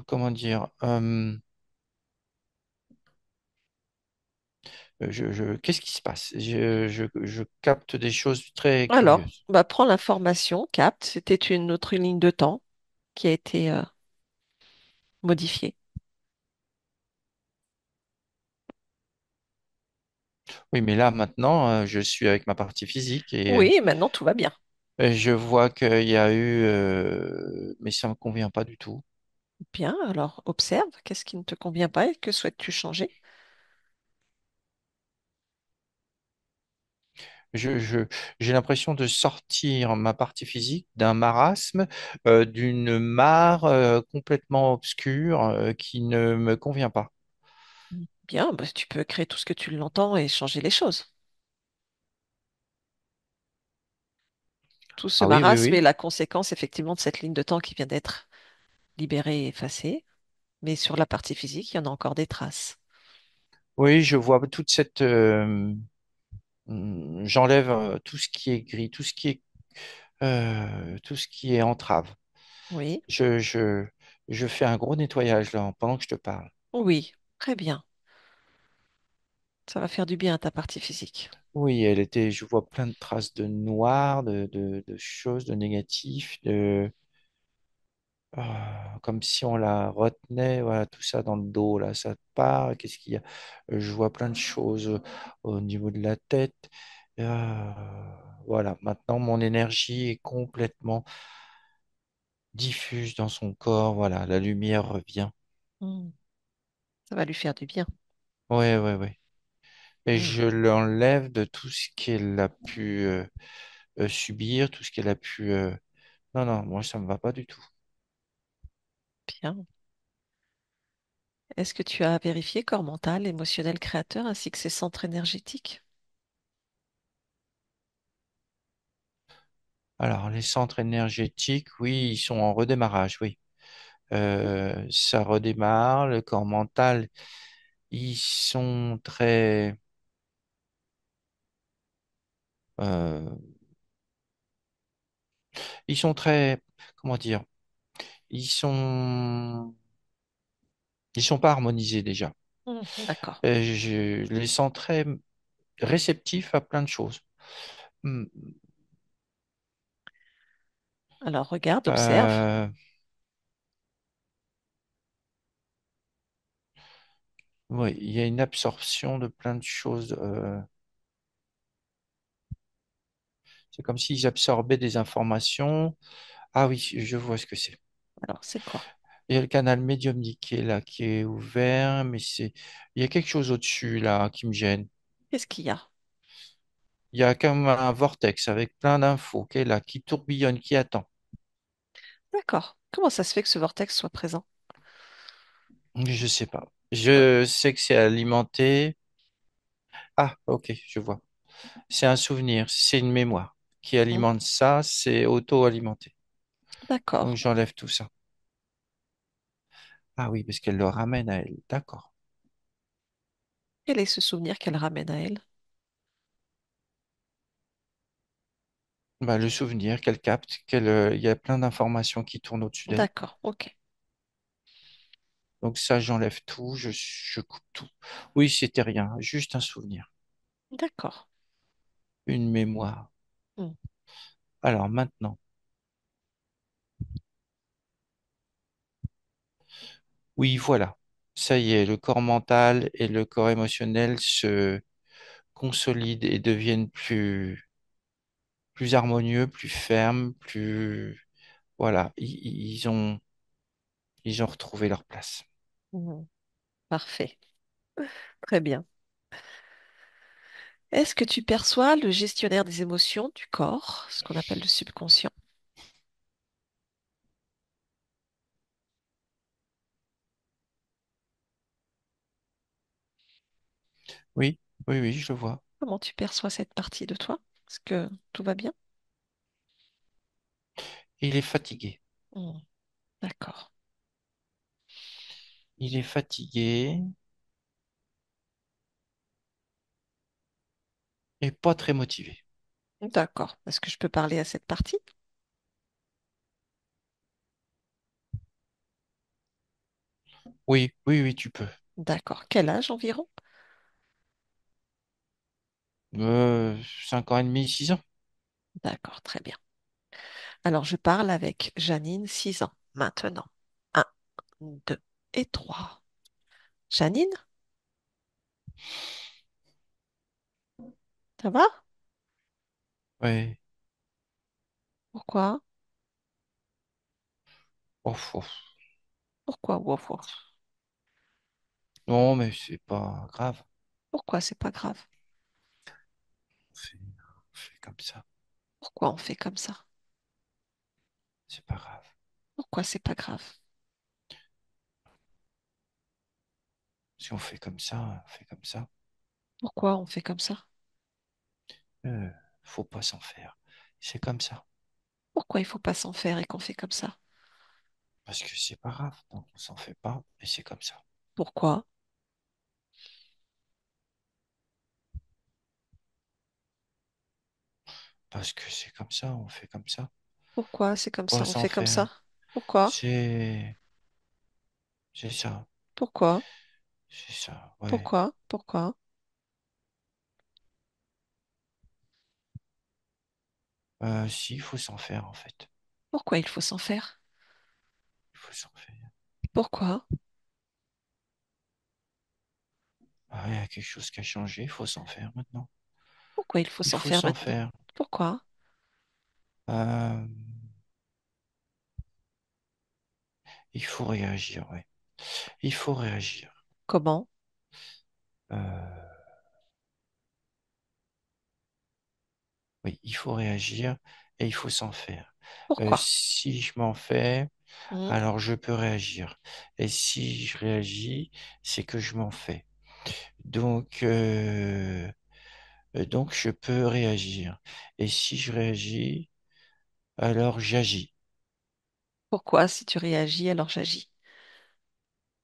comment dire? Qu'est-ce qui se passe? Je capte des choses très Alors, curieuses. bah, prends l'information, capte. C'était une autre ligne de temps qui a été modifiée. Oui, mais là, maintenant, je suis avec ma partie physique Oui, et maintenant tout va bien. et je vois qu'il y a eu... mais ça ne me convient pas du tout. Bien, alors observe. Qu'est-ce qui ne te convient pas et que souhaites-tu changer? Je, je- j'ai l'impression de sortir ma partie physique d'un marasme, d'une mare complètement obscure qui ne me convient pas. Bien, bah, tu peux créer tout ce que tu l'entends et changer les choses. Tout ce Ah oui, oui, marasme est oui. la conséquence effectivement de cette ligne de temps qui vient d'être libérée et effacée. Mais sur la partie physique, il y en a encore des traces. Oui, je vois toute cette... j'enlève tout ce qui est gris, tout ce qui est entrave. Oui, Je, je, je fais un gros nettoyage là pendant que je te parle. oui, très bien. Ça va faire du bien à ta partie physique. Oui, elle était, je vois plein de traces de noir, de choses, de négatifs, comme si on la retenait, voilà, tout ça dans le dos, là, ça part, qu'est-ce qu'il y a? Je vois plein de choses au niveau de la tête. Euh, voilà, maintenant mon énergie est complètement diffuse dans son corps, voilà, la lumière revient. Hmm. Ça va lui faire du bien. Ouais, ouais, ouais. Et Hmm. je l'enlève de tout ce qu'elle a pu subir, tout ce qu'elle a pu... Non, non, moi, ça me va pas du tout. Bien. Est-ce que tu as vérifié corps mental, émotionnel, créateur, ainsi que ses centres énergétiques? Alors, les centres énergétiques, oui, ils sont en redémarrage, oui. Ça redémarre, le corps mental, ils sont très... euh, ils sont très... Comment dire? Ils sont... Ils sont pas harmonisés déjà. Hmm. D'accord. Je les sens très réceptifs à plein de choses. Hmm. Alors regarde, observe. Euh, oui, il y a une absorption de plein de choses. C'est comme s'ils absorbaient des informations. Ah oui, je vois ce que c'est. Alors c'est quoi? Il y a le canal médiumnique qui est là, qui est ouvert, mais il y a quelque chose au-dessus là qui me gêne. Qu'est-ce qu'il y a? Il y a comme un vortex avec plein d'infos qui est là, qui tourbillonne, qui attend. D'accord. Comment ça se fait que ce vortex soit présent? Je sais pas. Ouais. Je sais que c'est alimenté. Ah, ok, je vois. C'est un souvenir, c'est une mémoire qui Hmm. alimente ça, c'est auto-alimenté. Donc D'accord. j'enlève tout ça. Ah oui, parce qu'elle le ramène à elle. D'accord. Quel est ce souvenir qu'elle ramène à elle? Bah, le souvenir qu'elle capte, il y a plein d'informations qui tournent au-dessus d'elle. D'accord. Ok. Donc ça, j'enlève tout, je coupe tout. Oui, c'était rien, juste un souvenir, D'accord. une mémoire. Hmm. Alors maintenant, oui, voilà. Ça y est, le corps mental et le corps émotionnel se consolident et deviennent plus harmonieux, plus fermes, plus... Voilà, ils ont retrouvé leur place. Hmm. Parfait. Très bien. Est-ce que tu perçois le gestionnaire des émotions du corps, ce qu'on appelle le subconscient? Oui, oui, oui, je le vois. Comment tu perçois cette partie de toi? Est-ce que tout va bien? Il est fatigué. Hmm. D'accord. Il est fatigué et pas très motivé. D'accord. Est-ce que je peux parler à cette partie? Oui, oui, oui, tu peux. D'accord. Quel âge environ? Euh, 5 ans et demi, 6 ans. D'accord, très bien. Alors, je parle avec Janine, 6 ans, maintenant. Un, 2 et 3. Janine, ça va? Oui. Pourquoi? Ouf, ouf. Pourquoi? Wouf, wouf. Non, mais c'est pas grave. Pourquoi c'est pas grave? On fait comme ça. Pourquoi on fait comme ça? C'est pas grave. Pourquoi c'est pas grave? Si on fait comme ça, on fait comme ça. Pourquoi on fait comme ça? Euh, faut pas s'en faire. C'est comme ça. Pourquoi il faut pas s'en faire et qu'on fait comme ça? Parce que c'est pas grave. Donc on s'en fait pas, et c'est comme ça. Pourquoi? Parce que c'est comme ça, on fait comme ça. Pourquoi c'est comme Pas ça? On s'en fait comme faire. ça? Pourquoi? C'est ça. Pourquoi? C'est ça. Ouais. Pourquoi? Pourquoi? Si, il faut s'en faire en fait. Pourquoi il faut s'en faire? Il faut s'en faire. Pourquoi? Ah, il y a quelque chose qui a changé, il faut s'en faire maintenant. Pourquoi il faut Il s'en faut faire s'en maintenant? faire. Pourquoi? Euh, il faut réagir, ouais. Il faut réagir. Comment? Euh, oui, il faut réagir et il faut s'en faire. Pourquoi? Si je m'en fais, Hmm. alors je peux réagir. Et si je réagis, c'est que je m'en fais. Donc, donc je peux réagir. Et si je réagis, alors j'agis. Pourquoi, si tu réagis, alors j'agis?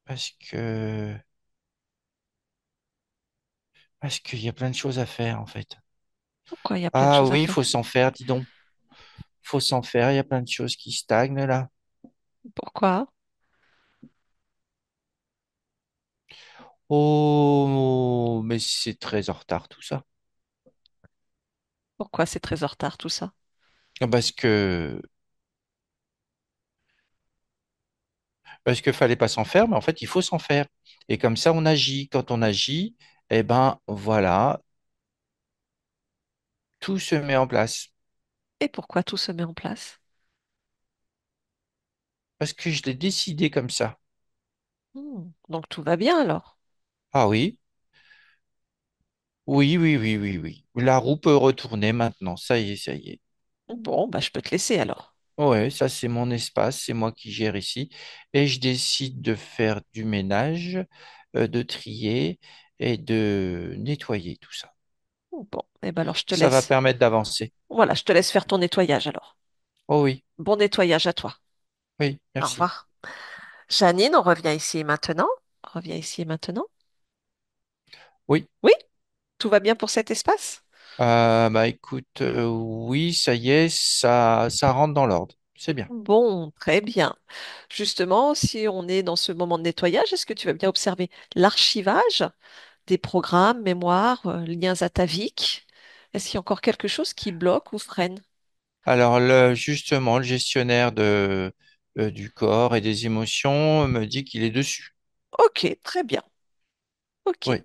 Parce que, parce qu'il y a plein de choses à faire, en fait. Pourquoi il y a plein de Ah choses à oui, il faire? faut s'en faire, dis donc. Il faut s'en faire, il y a plein de choses qui stagnent là. Pourquoi? Oh, mais c'est très en retard tout ça. Pourquoi c'est très en retard tout ça? Parce que, parce que fallait pas s'en faire, mais en fait, il faut s'en faire. Et comme ça, on agit. Quand on agit, eh ben, voilà, tout se met en place. Et pourquoi tout se met en place? Parce que je l'ai décidé comme ça. Donc tout va bien alors. Ah oui, oui, oui, oui, oui, oui. La roue peut retourner maintenant. Ça y est, ça y est. Bon, bah je peux te laisser alors. Ouais, ça c'est mon espace, c'est moi qui gère ici. Et je décide de faire du ménage, de trier et de nettoyer tout ça. Bon, et ben alors je te Ça va laisse. permettre d'avancer. Voilà, je te laisse faire ton nettoyage alors. Oh oui, Bon nettoyage à toi. oui, Au merci. revoir. Janine, on revient ici et maintenant. On revient ici et maintenant. Oui, Oui, tout va bien pour cet espace? bah écoute, oui, ça y est, ça rentre dans l'ordre. C'est bien. Bon, très bien. Justement, si on est dans ce moment de nettoyage, est-ce que tu vas bien observer l'archivage des programmes, mémoires, liens ataviques? Est-ce qu'il y a encore quelque chose qui bloque ou freine? Alors justement, le gestionnaire du corps et des émotions me dit qu'il est dessus. Ok, très bien. Ok, Oui.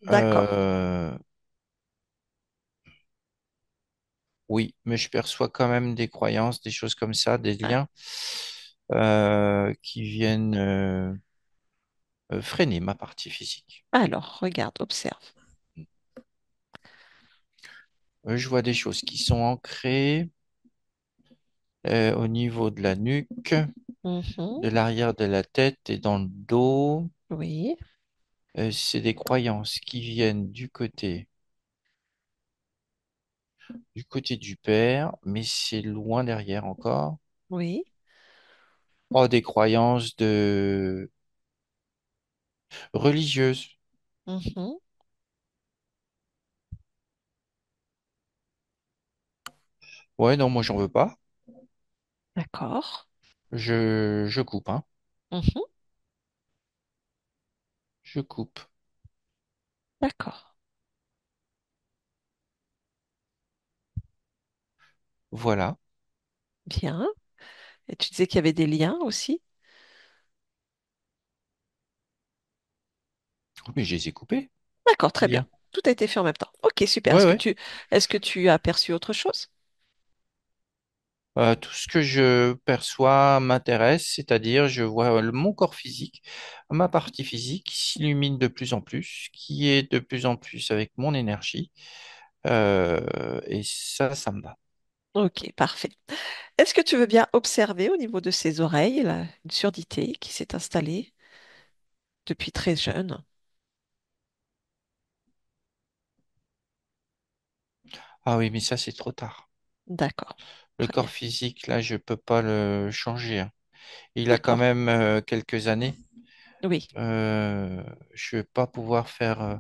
d'accord. Euh, Oui, mais je perçois quand même des croyances, des choses comme ça, des Ah, liens qui viennent freiner ma partie physique. alors, regarde, observe. Je vois des choses qui sont ancrées au niveau de la nuque, Mhm, de l'arrière de la tête et dans le dos. oui, C'est des croyances qui viennent du côté du père, mais c'est loin derrière encore. oui. Oh, des croyances de religieuses. Mhm, Ouais, non, moi j'en veux pas. d'accord. Je coupe, hein. Mhm, Je coupe. d'accord. Voilà. Bien. Et tu disais qu'il y avait des liens aussi? Mais je les ai coupés, D'accord, très les bien. liens. Tout a été fait en même temps. Ok, super. Ouais, ouais. Est-ce que tu as aperçu autre chose? Tout ce que je perçois m'intéresse, c'est-à-dire je vois mon corps physique, ma partie physique qui s'illumine de plus en plus, qui est de plus en plus avec mon énergie. Et ça me va. Ok, parfait. Est-ce que tu veux bien observer au niveau de ses oreilles là, une surdité qui s'est installée depuis très jeune? Ah oui, mais ça, c'est trop tard. D'accord, Le très bien. corps physique, là, je peux pas le changer, hein. Il a quand D'accord, même quelques années. oui. Euh, je vais pas pouvoir faire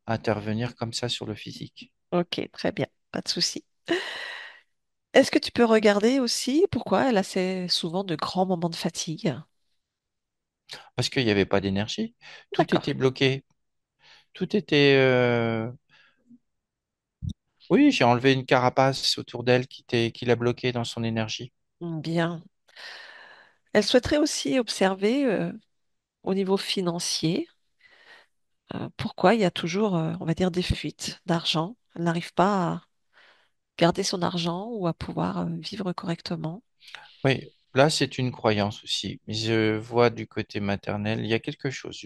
intervenir comme ça sur le physique. Ok, très bien. Pas de souci. Est-ce que tu peux regarder aussi pourquoi elle a souvent de grands moments de fatigue? Parce qu'il n'y avait pas d'énergie. Tout D'accord. était bloqué. Tout était Oui, j'ai enlevé une carapace autour d'elle qui l'a bloquée dans son énergie. Bien. Elle souhaiterait aussi observer au niveau financier pourquoi il y a toujours, on va dire, des fuites d'argent. Elle n'arrive pas à garder son argent ou à pouvoir vivre correctement. Oui, là, c'est une croyance aussi. Je vois du côté maternel, il y a quelque chose.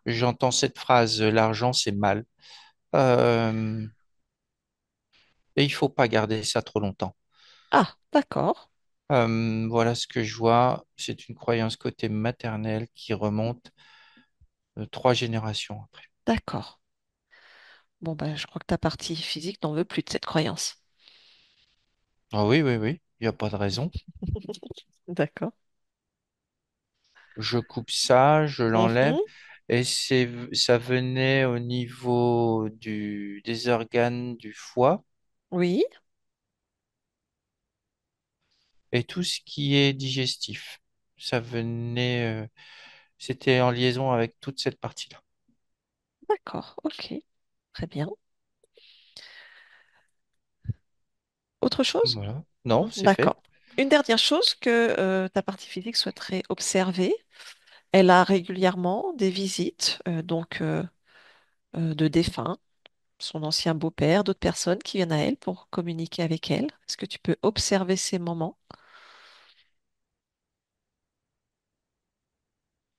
J'entends cette phrase, l'argent, c'est mal. Euh, et il faut pas garder ça trop longtemps. Ah, d'accord, Voilà ce que je vois. C'est une croyance côté maternel qui remonte 3 générations après. d'accord. Bon, ben, je crois que ta partie physique n'en veut plus de cette croyance. Ah oui, oui, oui, il n'y a pas de raison. D'accord. Je coupe ça, je l'enlève. Mhm. Et ça venait au niveau des organes du foie Oui, et tout ce qui est digestif. Ça venait, c'était en liaison avec toute cette partie-là. d'accord, ok, très bien. Autre chose? Voilà. Non, c'est fait. D'accord. Une dernière chose que ta partie physique souhaiterait observer, elle a régulièrement des visites de défunts, son ancien beau-père, d'autres personnes qui viennent à elle pour communiquer avec elle. Est-ce que tu peux observer ces moments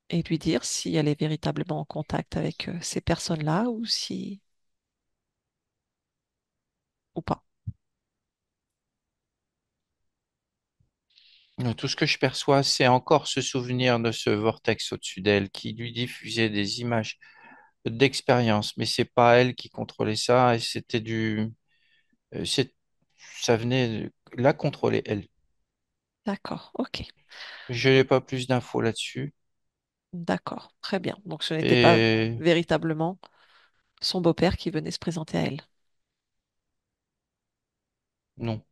et lui dire si elle est véritablement en contact avec ces personnes-là ou si ou pas? Tout ce que je perçois, c'est encore ce souvenir de ce vortex au-dessus d'elle qui lui diffusait des images d'expérience, mais c'est pas elle qui contrôlait ça, et c'était euh, c'est- ça venait la contrôler elle. D'accord, ok. Je n'ai pas plus d'infos là-dessus, D'accord, très bien. Donc ce n'était pas et véritablement son beau-père qui venait se présenter à elle. non,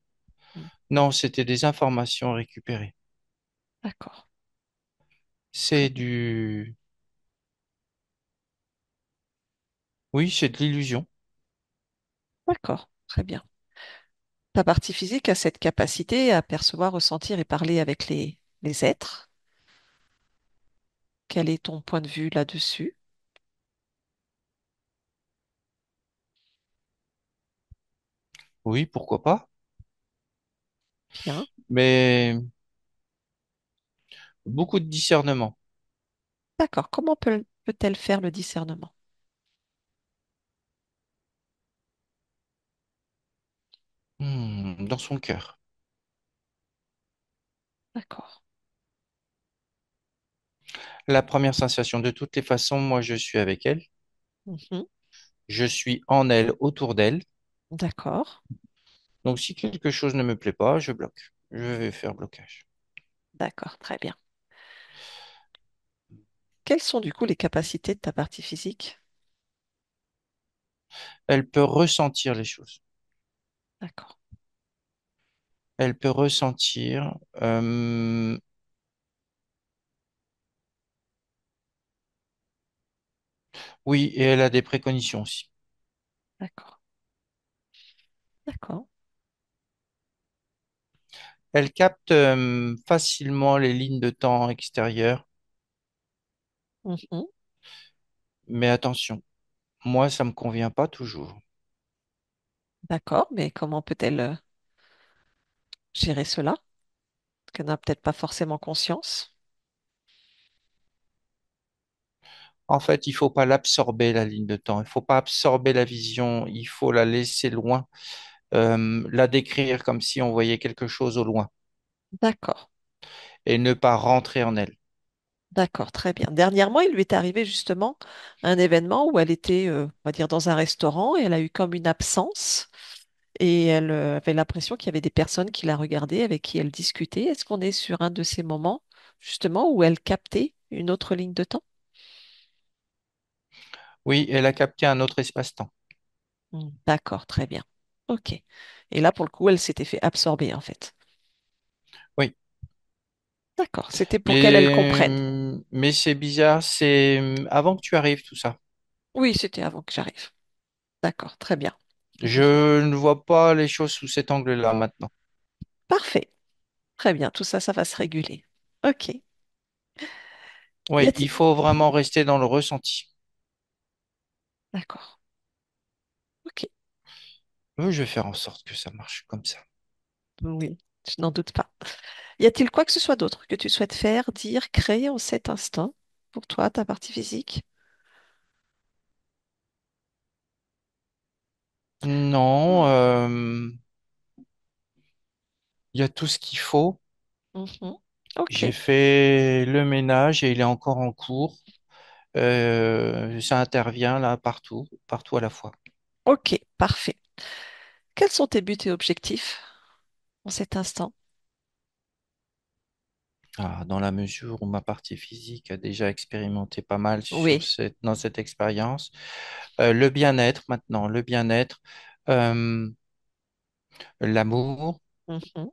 Hmm. non, c'était des informations récupérées. D'accord, très C'est bien. oui, c'est de l'illusion. D'accord, très bien. Ta partie physique a cette capacité à percevoir, ressentir et parler avec les êtres. Quel est ton point de vue là-dessus? Oui, pourquoi pas, Bien. mais beaucoup de discernement. D'accord. Comment peut-elle faire le discernement? Dans son cœur. D'accord. La première sensation, de toutes les façons, moi, je suis avec elle. Mhm. Je suis en elle, autour d'elle. D'accord. Donc, si quelque chose ne me plaît pas, je bloque. Je vais faire blocage. D'accord. Très bien. Quelles sont du coup les capacités de ta partie physique? Elle peut ressentir les choses. D'accord. Elle peut ressentir. Oui, et elle a des préconitions aussi. D'accord. D'accord. Elle capte facilement les lignes de temps extérieures. Mhm. Mais attention, moi, ça me convient pas toujours. D'accord. Mais comment peut-elle gérer cela? Qu'elle n'a peut-être pas forcément conscience. En fait, il faut pas l'absorber, la ligne de temps. Il faut pas absorber la vision. Il faut la laisser loin. La décrire comme si on voyait quelque chose au loin D'accord. et ne pas rentrer en elle. D'accord. Très bien. Dernièrement, il lui est arrivé justement un événement où elle était, on va dire, dans un restaurant et elle a eu comme une absence. Et elle avait l'impression qu'il y avait des personnes qui la regardaient, avec qui elle discutait. Est-ce qu'on est sur un de ces moments, justement, où elle captait une autre ligne de temps? Oui, elle a capté un autre espace-temps. D'accord, très bien. Ok. Et là, pour le coup, elle s'était fait absorber, en fait. Oui, D'accord. C'était pour qu'elle elle comprenne. mais c'est bizarre. C'est avant que tu arrives tout ça. Oui, c'était avant que j'arrive. D'accord, très bien. Je ne vois pas les choses sous cet angle-là maintenant. Parfait. Très bien. Tout ça, ça va se réguler. Ok. Y Oui, il a-t-il... faut vraiment rester dans le ressenti. D'accord. Ok. Je vais faire en sorte que ça marche comme ça. Oui, je n'en doute pas. Y a-t-il quoi que ce soit d'autre que tu souhaites faire, dire, créer en cet instant pour toi, ta partie physique? Non, il y a tout ce qu'il faut. Mhm. Ok. J'ai fait le ménage et il est encore en cours. Ça intervient là partout, partout à la fois. Ok, parfait. Quels sont tes buts et objectifs en cet instant? Ah, dans la mesure où ma partie physique a déjà expérimenté pas mal Oui. dans cette expérience, le bien-être maintenant, le bien-être, euh, l'amour, Mhm.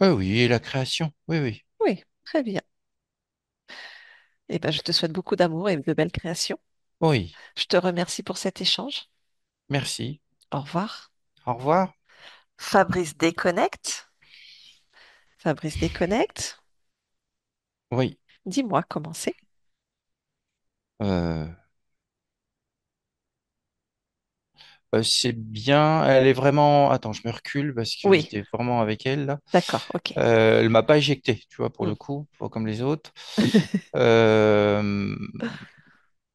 oui, et la création, oui, oui, Oui, très bien. Eh ben, je te souhaite beaucoup d'amour et de belles créations. oui, Je te remercie pour cet échange. merci. Au revoir. Au revoir. Fabrice déconnecte. Fabrice déconnecte. Oui, Dis-moi comment c'est. euh, c'est bien. Elle est vraiment. Attends, je me recule parce que Oui, j'étais vraiment avec elle là. d'accord, ok. Elle m'a pas éjecté, tu vois, pour Hmm. le coup, pas comme les autres. Euh,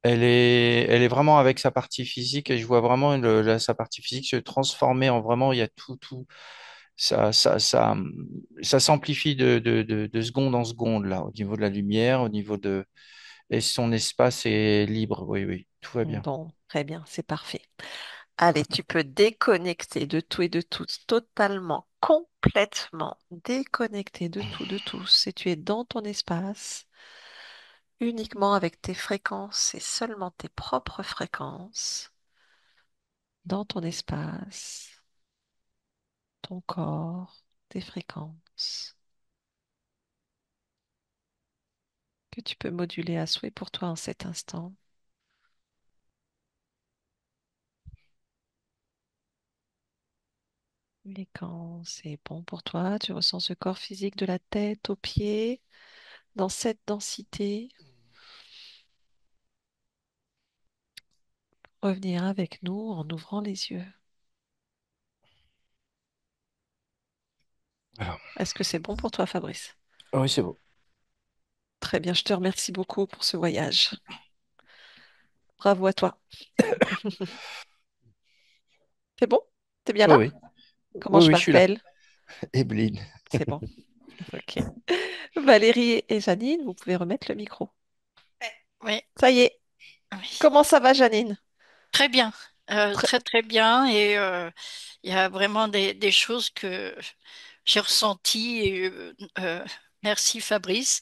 elle est vraiment avec sa partie physique et je vois vraiment sa partie physique se transformer en vraiment, il y a tout, ça s'amplifie de seconde en seconde là, au niveau de la lumière, et son espace est libre, oui, oui, tout va bien. Bon, très bien, c'est parfait. Allez, tu peux déconnecter de tout et de tous, totalement, complètement déconnecter de tout, de tous, et tu es dans ton espace, uniquement avec tes fréquences et seulement tes propres fréquences, dans ton espace, ton corps, tes fréquences, que tu peux moduler à souhait pour toi en cet instant. Et quand c'est bon pour toi, tu ressens ce corps physique de la tête aux pieds, dans cette densité. Revenir avec nous en ouvrant les yeux. Voilà. Est-ce que c'est bon pour toi, Fabrice? Oui, c'est beau. Très bien, je te remercie beaucoup pour ce voyage. Bravo à toi. C'est bon? T'es bien Oui, là? oui, Comment oui, je oui, je suis là. m'appelle? Evelyne. C'est bon. Ok. Valérie et Janine, vous pouvez remettre le micro. Oui, Ça y est. oui. Comment ça va, Janine? Très bien. Très- Très très bien. Et il y a vraiment des choses que j'ai ressenties. Et, merci Fabrice.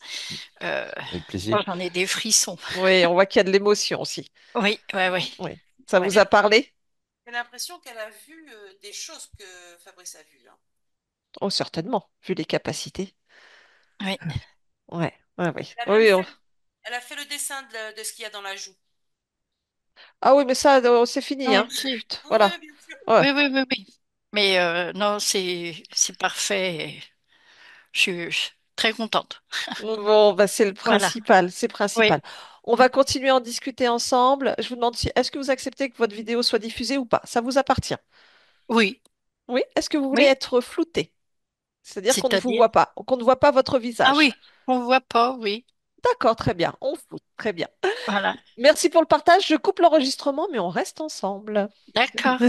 Euh, Avec Moi, plaisir. j'en ai des frissons. Oui, on voit qu'il y a de l'émotion aussi. Oui, oui, oui. Oui. Ça Ouais. vous a parlé? J'ai l'impression qu'elle a vu des choses que Fabrice a vues, hein. Oh, certainement, vu les capacités. Oui. Ouais, ouais, oui. Elle a même Oui, fait, elle a fait le dessin de ce qu'il y a dans la joue. ah oui, mais ça, c'est fini, Non, hein. si. Chut, Oui, voilà. oui, bien sûr. Ouais. Oui, oui, oui, oui. Mais non, c'est parfait. Je suis très contente. Bon, bah c'est le Voilà. principal, c'est Oui. principal. On va continuer à en discuter ensemble. Je vous demande si, est-ce que vous acceptez que votre vidéo soit diffusée ou pas? Ça vous appartient. Oui. Oui? Est-ce que vous voulez Oui. être flouté? C'est-à-dire qu'on ne vous C'est-à-dire. voit pas, qu'on ne voit pas votre Ah visage. oui, on voit pas, oui. D'accord, très bien. On floute, très bien. Voilà. Merci pour le partage. Je coupe l'enregistrement, mais on reste ensemble. D'accord.